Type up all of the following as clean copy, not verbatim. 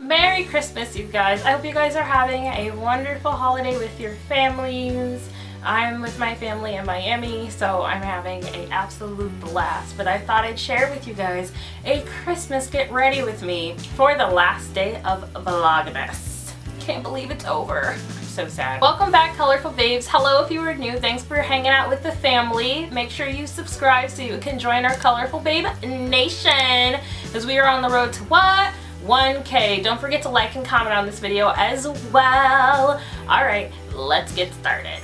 Merry Christmas, you guys. I hope you guys are having a wonderful holiday with your families. I'm with my family in Miami, so I'm having an absolute blast. But I thought I'd share with you guys a Christmas get ready with me for the last day of Vlogmas. Can't believe it's over. I'm so sad. Welcome back, colorful babes. Hello if you are new. Thanks for hanging out with the family. Make sure you subscribe so you can join our colorful babe nation, as we are on the road to what? 1K. Don't forget to like and comment on this video as well. Alright, let's get started.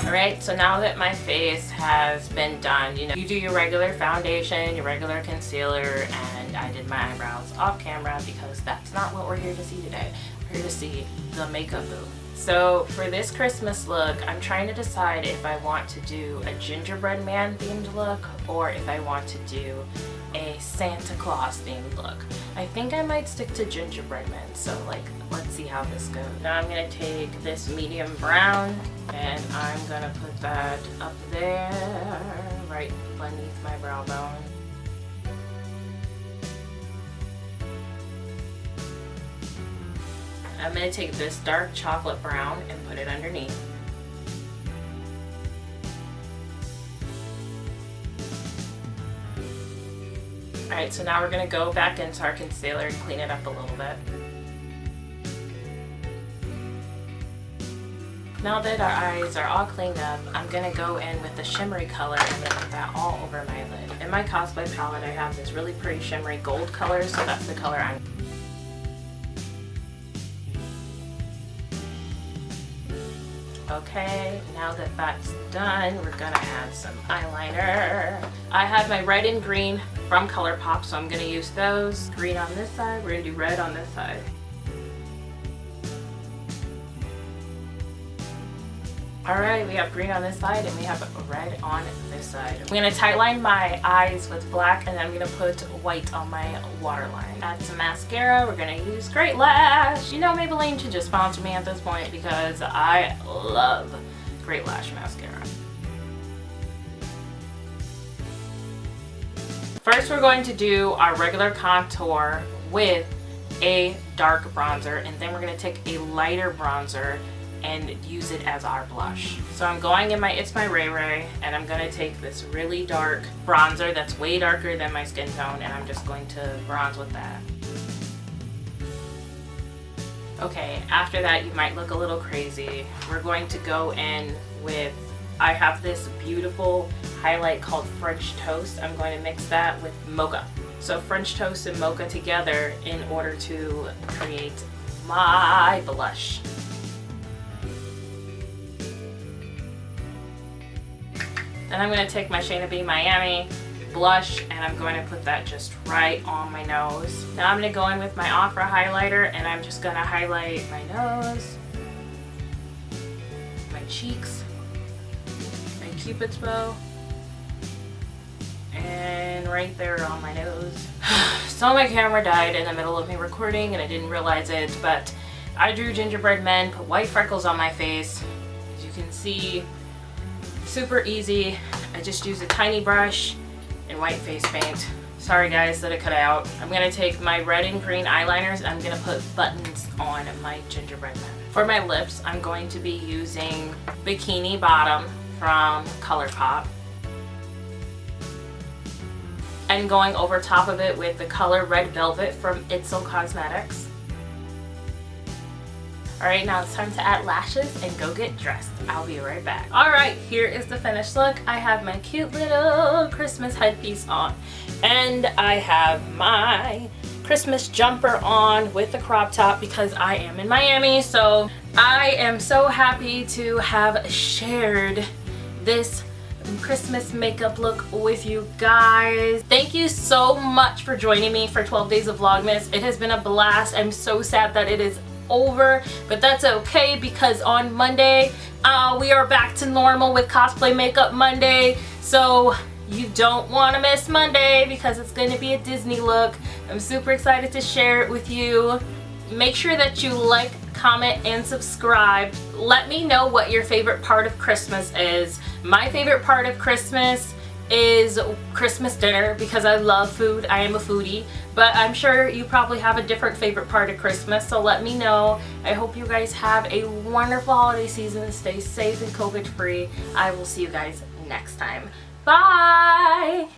Alright, so now that my face has been done, you know, you do your regular foundation, your regular concealer, and I did my eyebrows off camera because that's not what we're here to see today. We're here to see the makeup boo. So for this Christmas look, I'm trying to decide if I want to do a gingerbread man themed look or if I want to do a Santa Claus themed look. I think I might stick to gingerbread men, so like, let's see how this goes. Now I'm gonna take this medium brown and I'm gonna put that up there, right beneath my brow bone. I'm going to take this dark chocolate brown and put it underneath. Alright, so now we're going to go back into our concealer and clean it up a little bit. Now that our eyes are all cleaned up, I'm going to go in with the shimmery color and I'm going to put that all over my lid. In my cosplay palette, I have this really pretty shimmery gold color, so that's the color I'm. Okay, now that that's done, we're gonna add some eyeliner. I have my red and green from Colourpop, so I'm gonna use those. Green on this side, we're gonna do red on this side. Alright, we have green on this side and we have red on this side. I'm going to tightline my eyes with black and then I'm going to put white on my waterline. Add some mascara. We're going to use Great Lash. You know, Maybelline should just sponsor me at this point because I love Great Lash mascara. First, we're going to do our regular contour with a dark bronzer, and then we're going to take a lighter bronzer and use it as our blush. So I'm going in it's my Raye Raye, and I'm gonna take this really dark bronzer that's way darker than my skin tone, and I'm just going to bronze with that. Okay, after that you might look a little crazy. We're going to go in with, I have this beautiful highlight called French Toast. I'm going to mix that with mocha. So French Toast and mocha together in order to create my blush. Then I'm going to take my Shayna B Miami blush and I'm going to put that just right on my nose. Now I'm going to go in with my Opera highlighter and I'm just going to highlight my nose, my cheeks, my Cupid's bow, and right there on my nose. So my camera died in the middle of me recording and I didn't realize it, but I drew gingerbread men, put white freckles on my face. As you can see, super easy. I just used a tiny brush and white face paint. Sorry guys that it cut out. I'm going to take my red and green eyeliners and I'm going to put buttons on my gingerbread men. For my lips, I'm going to be using Bikini Bottom from Colourpop and going over top of it with the color Red Velvet from Itzel Cosmetics. Alright, now it's time to add lashes and go get dressed. I'll be right back. Alright, here is the finished look. I have my cute little Christmas headpiece on. And I have my Christmas jumper on with the crop top because I am in Miami. So I am so happy to have shared this Christmas makeup look with you guys. Thank you so much for joining me for 12 days of Vlogmas. It has been a blast. I'm so sad that it is over, but that's okay because on Monday we are back to normal with Cosplay Makeup Monday, so you don't want to miss Monday because it's going to be a Disney look. I'm super excited to share it with you. Make sure that you like, comment, and subscribe. Let me know what your favorite part of Christmas is. My favorite part of Christmas is Christmas dinner because I love food. I am a foodie, but I'm sure you probably have a different favorite part of Christmas, so let me know. I hope you guys have a wonderful holiday season. Stay safe and COVID free. I will see you guys next time. Bye!